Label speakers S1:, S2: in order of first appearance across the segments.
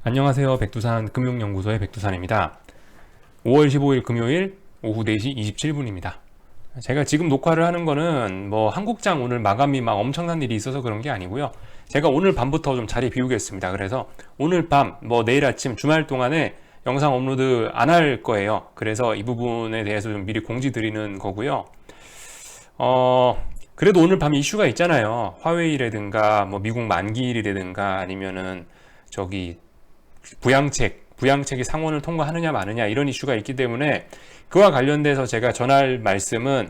S1: 안녕하세요. 백두산 금융연구소의 백두산입니다. 5월 15일 금요일 오후 4시 27분입니다. 제가 지금 녹화를 하는 거는 한국장 오늘 마감이 막 엄청난 일이 있어서 그런 게 아니고요. 제가 오늘 밤부터 좀 자리 비우겠습니다. 그래서 오늘 밤, 내일 아침 주말 동안에 영상 업로드 안 할 거예요. 그래서 이 부분에 대해서 좀 미리 공지 드리는 거고요. 그래도 오늘 밤 이슈가 있잖아요. 화웨이라든가 미국 만기일이라든가 아니면은 부양책이 상원을 통과하느냐 마느냐 이런 이슈가 있기 때문에 그와 관련돼서 제가 전할 말씀은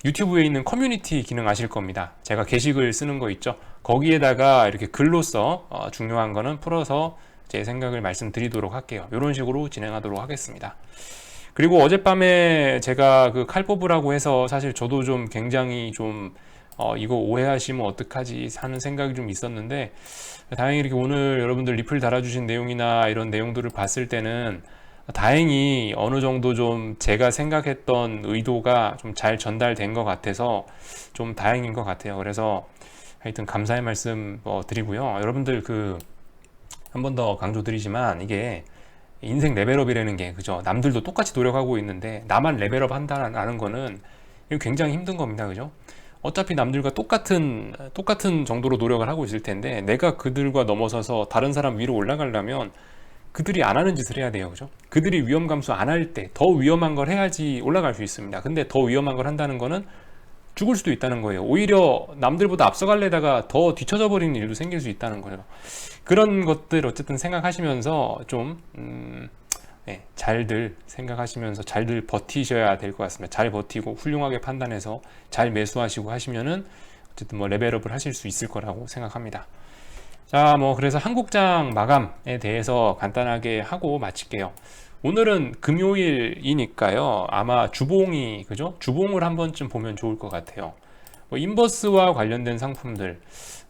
S1: 유튜브에 있는 커뮤니티 기능 아실 겁니다. 제가 게시글 쓰는 거 있죠. 거기에다가 이렇게 글로써 중요한 거는 풀어서 제 생각을 말씀드리도록 할게요. 이런 식으로 진행하도록 하겠습니다. 그리고 어젯밤에 제가 그 칼 뽑으라고 해서 사실 저도 좀 굉장히 이거 오해하시면 어떡하지 하는 생각이 좀 있었는데, 다행히 이렇게 오늘 여러분들 리플 달아주신 내용이나 이런 내용들을 봤을 때는 다행히 어느 정도 좀 제가 생각했던 의도가 좀 잘 전달된 것 같아서 좀 다행인 것 같아요. 그래서 하여튼 감사의 말씀 드리고요. 여러분들 한 번 더 강조드리지만 이게 인생 레벨업이라는 게 그죠? 남들도 똑같이 노력하고 있는데 나만 레벨업 한다는 거는 이거 굉장히 힘든 겁니다. 그죠? 어차피 남들과 똑같은 정도로 노력을 하고 있을 텐데 내가 그들과 넘어서서 다른 사람 위로 올라가려면 그들이 안 하는 짓을 해야 돼요. 그죠? 그들이 위험 감수 안 할 때 더 위험한 걸 해야지 올라갈 수 있습니다. 근데 더 위험한 걸 한다는 거는 죽을 수도 있다는 거예요. 오히려 남들보다 앞서갈래다가 더 뒤쳐져 버리는 일도 생길 수 있다는 거예요. 그런 것들 어쨌든 생각하시면서 잘들 생각하시면서 잘들 버티셔야 될 것 같습니다. 잘 버티고 훌륭하게 판단해서 잘 매수하시고 하시면은 어쨌든 레벨업을 하실 수 있을 거라고 생각합니다. 자, 그래서 한국장 마감에 대해서 간단하게 하고 마칠게요. 오늘은 금요일이니까요. 아마 주봉이, 그죠? 주봉을 한 번쯤 보면 좋을 것 같아요. 인버스와 관련된 상품들.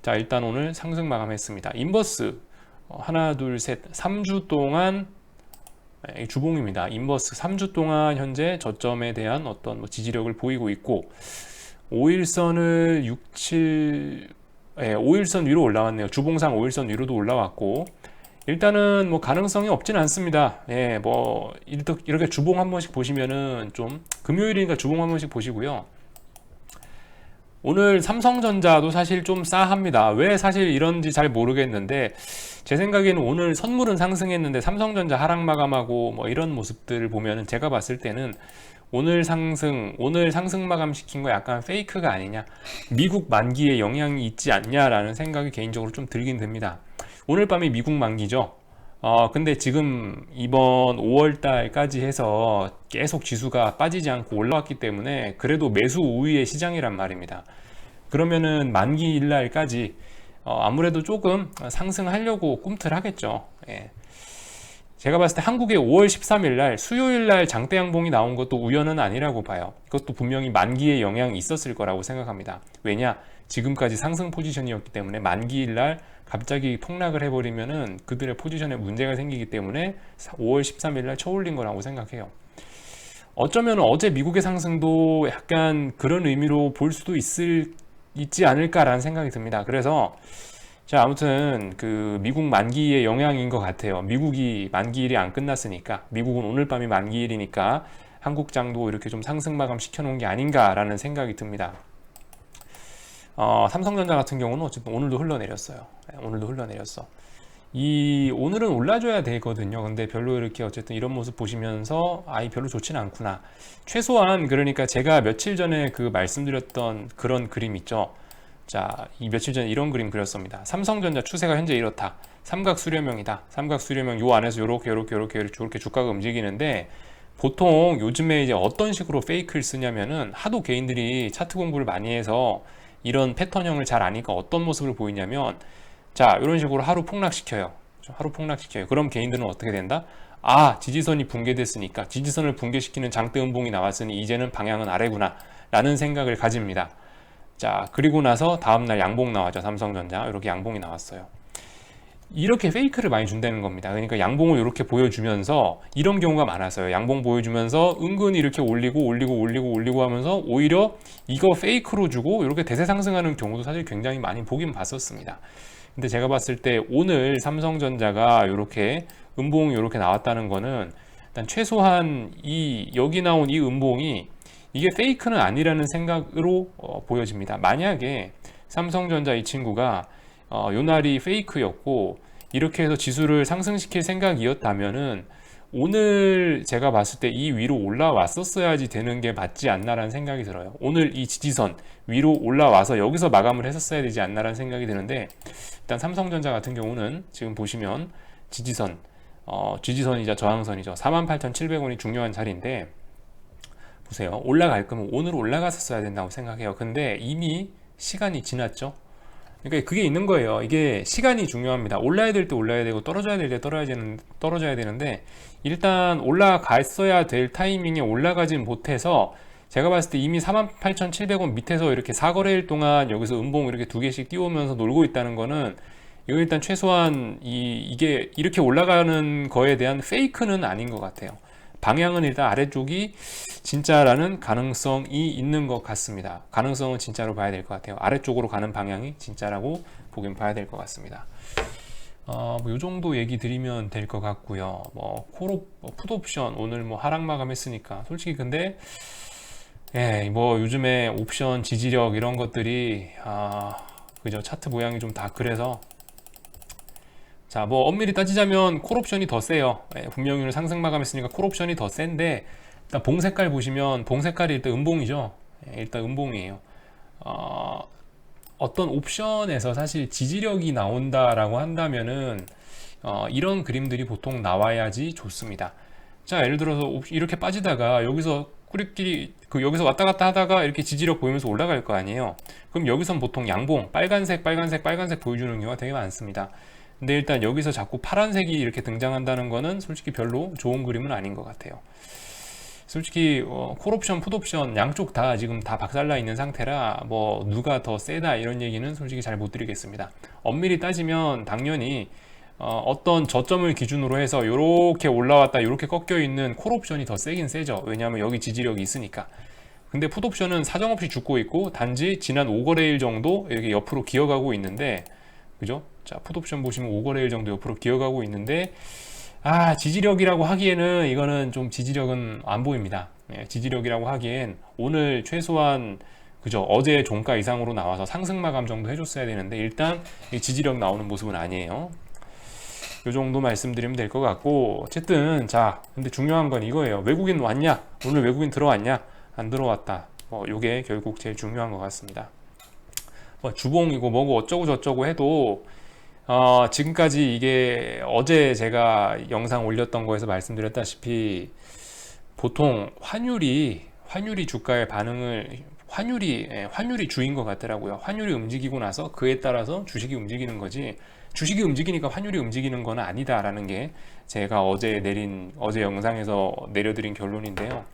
S1: 자, 일단 오늘 상승 마감했습니다. 인버스, 하나, 둘, 셋, 3주 동안 주봉입니다. 인버스 3주 동안 현재 저점에 대한 어떤 지지력을 보이고 있고, 5일선을 5일선 위로 올라왔네요. 주봉상 5일선 위로도 올라왔고, 일단은 가능성이 없진 않습니다. 이렇게 주봉 한 번씩 보시면은 금요일이니까 주봉 한 번씩 보시고요. 오늘 삼성전자도 사실 좀 싸합니다. 왜 사실 이런지 잘 모르겠는데 제 생각에는 오늘 선물은 상승했는데 삼성전자 하락 마감하고 이런 모습들을 보면은 제가 봤을 때는 오늘 상승 마감 시킨 거 약간 페이크가 아니냐, 미국 만기에 영향이 있지 않냐라는 생각이 개인적으로 좀 들긴 듭니다. 오늘 밤이 미국 만기죠. 근데 지금 이번 5월달까지 해서 계속 지수가 빠지지 않고 올라왔기 때문에 그래도 매수 우위의 시장이란 말입니다. 그러면은 만기일날까지 아무래도 조금 상승하려고 꿈틀하겠죠. 예. 제가 봤을 때 한국의 5월 13일날 수요일날 장대 양봉이 나온 것도 우연은 아니라고 봐요. 이것도 분명히 만기에 영향이 있었을 거라고 생각합니다. 왜냐? 지금까지 상승 포지션이었기 때문에 만기일날 갑자기 폭락을 해버리면은 그들의 포지션에 문제가 생기기 때문에 5월 13일날 쳐올린 거라고 생각해요. 어쩌면 어제 미국의 상승도 약간 그런 의미로 볼 수도 있지 않을까라는 생각이 듭니다. 그래서 자, 아무튼 미국 만기의 영향인 것 같아요. 미국이 만기일이 안 끝났으니까, 미국은 오늘 밤이 만기일이니까 한국장도 이렇게 좀 상승 마감 시켜놓은 게 아닌가라는 생각이 듭니다. 삼성전자 같은 경우는 어쨌든 오늘도 흘러내렸어요. 오늘도 흘러내렸어. 오늘은 올라줘야 되거든요. 근데 별로 이렇게 어쨌든 이런 모습 보시면서 별로 좋지는 않구나. 최소한 그러니까 제가 며칠 전에 말씀드렸던 그런 그림 있죠. 자, 며칠 전에 이런 그림 그렸습니다. 삼성전자 추세가 현재 이렇다. 삼각 수렴형이다. 삼각 수렴형 요 안에서 요렇게 주가가 움직이는데, 보통 요즘에 이제 어떤 식으로 페이크를 쓰냐면은 하도 개인들이 차트 공부를 많이 해서 이런 패턴형을 잘 아니까 어떤 모습을 보이냐면, 자, 이런 식으로 하루 폭락시켜요. 그럼 개인들은 어떻게 된다? 지지선이 붕괴됐으니까, 지지선을 붕괴시키는 장대 음봉이 나왔으니 이제는 방향은 아래구나 라는 생각을 가집니다. 자, 그리고 나서 다음날 양봉 나왔죠. 삼성전자 이렇게 양봉이 나왔어요. 이렇게 페이크를 많이 준다는 겁니다. 그러니까 양봉을 이렇게 보여주면서 이런 경우가 많았어요. 양봉 보여주면서 은근히 이렇게 올리고 하면서 오히려 이거 페이크로 주고 이렇게 대세 상승하는 경우도 사실 굉장히 많이 보긴 봤었습니다. 근데 제가 봤을 때 오늘 삼성전자가 이렇게 음봉이 이렇게 나왔다는 거는 일단 최소한 이 여기 나온 이 음봉이 이게 페이크는 아니라는 생각으로 보여집니다. 만약에 삼성전자 이 친구가 요 날이 페이크였고 이렇게 해서 지수를 상승시킬 생각이었다면은 오늘 제가 봤을 때 이 위로 올라왔었어야지 되는 게 맞지 않나라는 생각이 들어요. 오늘 이 지지선 위로 올라와서 여기서 마감을 했었어야 되지 않나라는 생각이 드는데, 일단 삼성전자 같은 경우는 지금 보시면 지지선, 지지선이자 저항선이죠. 48,700원이 중요한 자리인데 보세요. 올라갈 거면 오늘 올라갔었어야 된다고 생각해요. 근데 이미 시간이 지났죠. 그러니까 그게 있는 거예요. 이게 시간이 중요합니다. 올라야 될 때 올라야 되고 떨어져야 될 때 떨어져야 되는데 일단 올라갔어야 될 타이밍에 올라가진 못해서 제가 봤을 때 이미 48,700원 밑에서 이렇게 4거래일 동안 여기서 음봉 이렇게 두 개씩 띄우면서 놀고 있다는 거는 이거 일단 최소한 이게 이렇게 올라가는 거에 대한 페이크는 아닌 것 같아요. 방향은 일단 아래쪽이 진짜라는 가능성이 있는 것 같습니다. 가능성은 진짜로 봐야 될 것 같아요. 아래쪽으로 가는 방향이 진짜라고 보긴 봐야 될 것 같습니다. 요 정도 얘기 드리면 될 것 같고요. 풋옵션 오늘 하락 마감했으니까 솔직히 근데 요즘에 옵션 지지력 이런 것들이 그죠, 차트 모양이 좀 다 그래서 자, 엄밀히 따지자면 콜옵션이 더 세요. 분명히 오늘 상승 마감했으니까 콜옵션이 더 센데 일단 봉 색깔 보시면 봉 색깔이 일단 음봉이죠. 일단 음봉이에요. 어떤 옵션에서 사실 지지력이 나온다라고 한다면은 이런 그림들이 보통 나와야지 좋습니다. 자, 예를 들어서 이렇게 빠지다가 여기서 꾸리끼리 여기서 왔다 갔다 하다가 이렇게 지지력 보이면서 올라갈 거 아니에요. 그럼 여기선 보통 양봉 빨간색 보여주는 경우가 되게 많습니다. 근데 일단 여기서 자꾸 파란색이 이렇게 등장한다는 거는 솔직히 별로 좋은 그림은 아닌 것 같아요. 솔직히 콜옵션, 풋옵션 양쪽 다 지금 다 박살나 있는 상태라 누가 더 세다 이런 얘기는 솔직히 잘 못 드리겠습니다. 엄밀히 따지면 당연히 어떤 저점을 기준으로 해서 이렇게 올라왔다 이렇게 꺾여 있는 콜옵션이 더 세긴 세죠. 왜냐하면 여기 지지력이 있으니까. 근데 풋옵션은 사정없이 죽고 있고 단지 지난 5거래일 정도 이렇게 옆으로 기어가고 있는데, 그죠? 자, 풋옵션 보시면 5거래일 정도 옆으로 기어가고 있는데 지지력이라고 하기에는 이거는 좀 지지력은 안 보입니다. 지지력이라고 하기엔 오늘 최소한 그죠, 어제 종가 이상으로 나와서 상승 마감 정도 해줬어야 되는데 일단 지지력 나오는 모습은 아니에요. 이 정도 말씀드리면 될 것 같고, 어쨌든 자, 근데 중요한 건 이거예요. 외국인 왔냐? 오늘 외국인 들어왔냐? 안 들어왔다. 요게 결국 제일 중요한 것 같습니다. 주봉이고 뭐고 어쩌고 저쩌고 해도 지금까지 이게 어제 제가 영상 올렸던 거에서 말씀드렸다시피 보통 환율이 주가의 반응을 환율이 주인 것 같더라고요. 환율이 움직이고 나서 그에 따라서 주식이 움직이는 거지, 주식이 움직이니까 환율이 움직이는 건 아니다라는 게 제가 어제 영상에서 내려드린 결론인데요.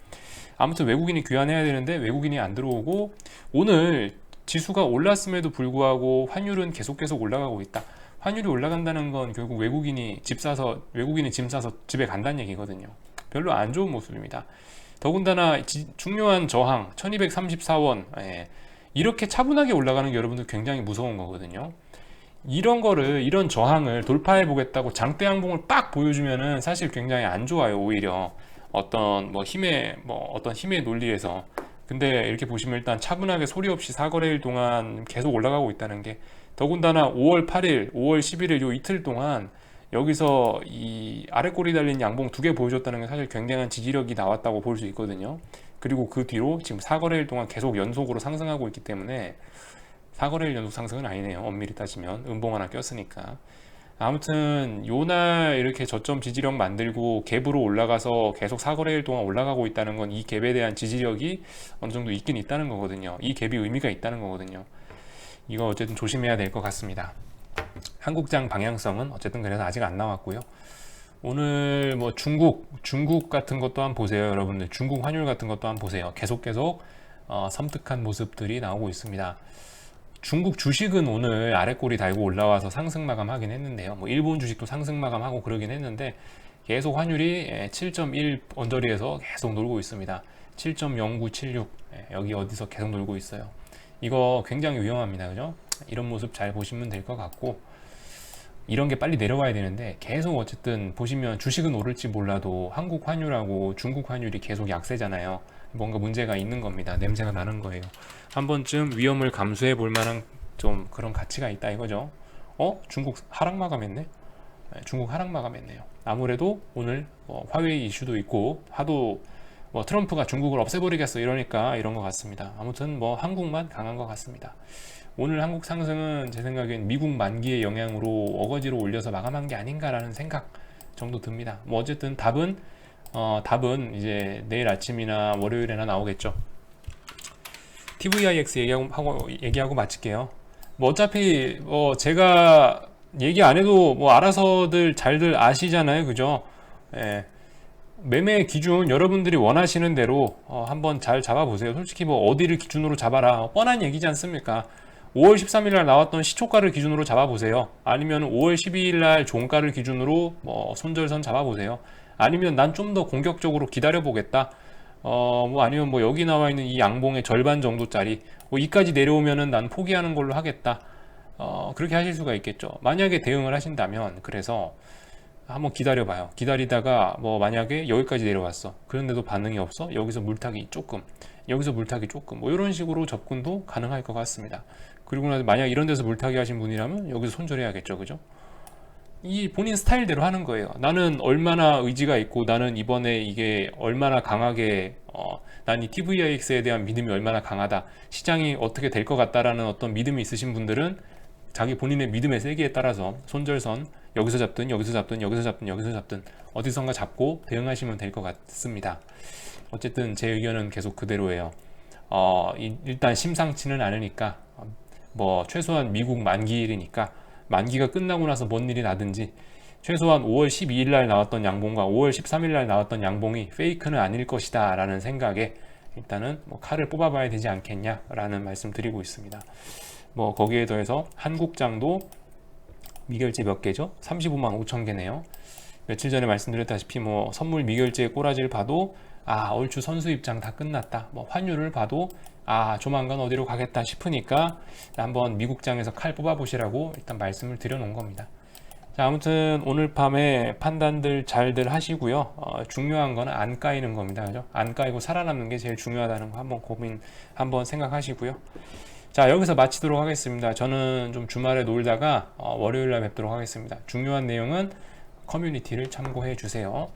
S1: 아무튼 외국인이 귀환해야 되는데 외국인이 안 들어오고 오늘 지수가 올랐음에도 불구하고 환율은 계속 올라가고 있다. 환율이 올라간다는 건 결국 외국인이 짐 싸서 집에 간다는 얘기거든요. 별로 안 좋은 모습입니다. 더군다나 중요한 저항 1234원 이렇게 차분하게 올라가는 게 여러분들 굉장히 무서운 거거든요. 이런 저항을 돌파해 보겠다고 장대 양봉을 빡 보여주면은 사실 굉장히 안 좋아요. 오히려 어떤 힘의 논리에서. 근데 이렇게 보시면 일단 차분하게 소리 없이 4거래일 동안 계속 올라가고 있다는 게, 더군다나 5월 8일, 5월 11일 요 이틀 동안 여기서 이 아래 꼬리 달린 양봉 두 개 보여줬다는 게 사실 굉장한 지지력이 나왔다고 볼 수 있거든요. 그리고 그 뒤로 지금 4거래일 동안 계속 연속으로 상승하고 있기 때문에 4거래일 연속 상승은 아니네요. 엄밀히 따지면 음봉 하나 꼈으니까. 아무튼 요날 이렇게 저점 지지력 만들고 갭으로 올라가서 계속 4거래일 동안 올라가고 있다는 건 이 갭에 대한 지지력이 어느 정도 있긴 있다는 거거든요. 이 갭이 의미가 있다는 거거든요. 이거 어쨌든 조심해야 될 것 같습니다. 한국장 방향성은 어쨌든 그래서 아직 안 나왔고요. 오늘 중국 같은 것도 한번 보세요. 여러분들 중국 환율 같은 것도 한번 보세요. 계속 섬뜩한 모습들이 나오고 있습니다. 중국 주식은 오늘 아래 꼬리 달고 올라와서 상승 마감하긴 했는데요. 일본 주식도 상승 마감하고 그러긴 했는데 계속 환율이 7.1 언저리에서 계속 놀고 있습니다. 7.0976 여기 어디서 계속 놀고 있어요. 이거 굉장히 위험합니다. 그죠? 이런 모습 잘 보시면 될 것 같고, 이런 게 빨리 내려와야 되는데 계속 어쨌든 보시면 주식은 오를지 몰라도 한국 환율하고 중국 환율이 계속 약세잖아요. 뭔가 문제가 있는 겁니다. 냄새가 나는 거예요. 한 번쯤 위험을 감수해 볼 만한 좀 그런 가치가 있다 이거죠. 중국 하락 마감했네. 네, 중국 하락 마감했네요. 아무래도 오늘 화웨이 이슈도 있고 하도 트럼프가 중국을 없애버리겠어 이러니까 이런 것 같습니다. 아무튼 한국만 강한 것 같습니다. 오늘 한국 상승은 제 생각엔 미국 만기의 영향으로 어거지로 올려서 마감한 게 아닌가라는 생각 정도 듭니다. 어쨌든 답은 이제 내일 아침이나 월요일에나 나오겠죠. TVIX 얘기하고 마칠게요. 어차피 제가 얘기 안 해도 알아서들 잘들 아시잖아요, 그죠? 예. 매매 기준 여러분들이 원하시는 대로 한번 잘 잡아보세요. 솔직히 어디를 기준으로 잡아라 뻔한 얘기지 않습니까? 5월 13일 날 나왔던 시초가를 기준으로 잡아보세요. 아니면 5월 12일 날 종가를 기준으로 손절선 잡아보세요. 아니면 난 좀 더 공격적으로 기다려보겠다. 아니면 여기 나와 있는 이 양봉의 절반 정도짜리 이까지 내려오면은 난 포기하는 걸로 하겠다. 그렇게 하실 수가 있겠죠. 만약에 대응을 하신다면 그래서 한번 기다려봐요. 기다리다가 만약에 여기까지 내려왔어. 그런데도 반응이 없어. 여기서 물타기 조금, 여기서 물타기 조금, 이런 식으로 접근도 가능할 것 같습니다. 그리고 나서 만약 이런 데서 물타기 하신 분이라면 여기서 손절해야겠죠, 그죠? 이 본인 스타일대로 하는 거예요. 나는 얼마나 의지가 있고 나는 이번에 이게 얼마나 강하게 난 이 TVIX에 대한 믿음이 얼마나 강하다, 시장이 어떻게 될 것 같다라는 어떤 믿음이 있으신 분들은 자기 본인의 믿음의 세기에 따라서 손절선 여기서 잡든 여기서 잡든 여기서 잡든 여기서 잡든 어디선가 잡고 대응하시면 될 것 같습니다. 어쨌든 제 의견은 계속 그대로예요. 일단 심상치는 않으니까 최소한 미국 만기일이니까 만기가 끝나고 나서 뭔 일이 나든지 최소한 5월 12일 날 나왔던 양봉과 5월 13일 날 나왔던 양봉이 페이크는 아닐 것이다 라는 생각에 일단은 칼을 뽑아봐야 되지 않겠냐 라는 말씀 드리고 있습니다. 거기에 더해서 한국장도 미결제 몇 개죠? 35만 5천 개네요. 며칠 전에 말씀드렸다시피 선물 미결제 꼬라지를 봐도 얼추 선수 입장 다 끝났다. 환율을 봐도 조만간 어디로 가겠다 싶으니까 한번 미국장에서 칼 뽑아보시라고 일단 말씀을 드려놓은 겁니다. 자, 아무튼 오늘 밤에 판단들 잘들 하시고요. 중요한 거는 안 까이는 겁니다. 그죠? 안 까이고 살아남는 게 제일 중요하다는 거 한번 생각하시고요. 자, 여기서 마치도록 하겠습니다. 저는 좀 주말에 놀다가 월요일날 뵙도록 하겠습니다. 중요한 내용은 커뮤니티를 참고해 주세요.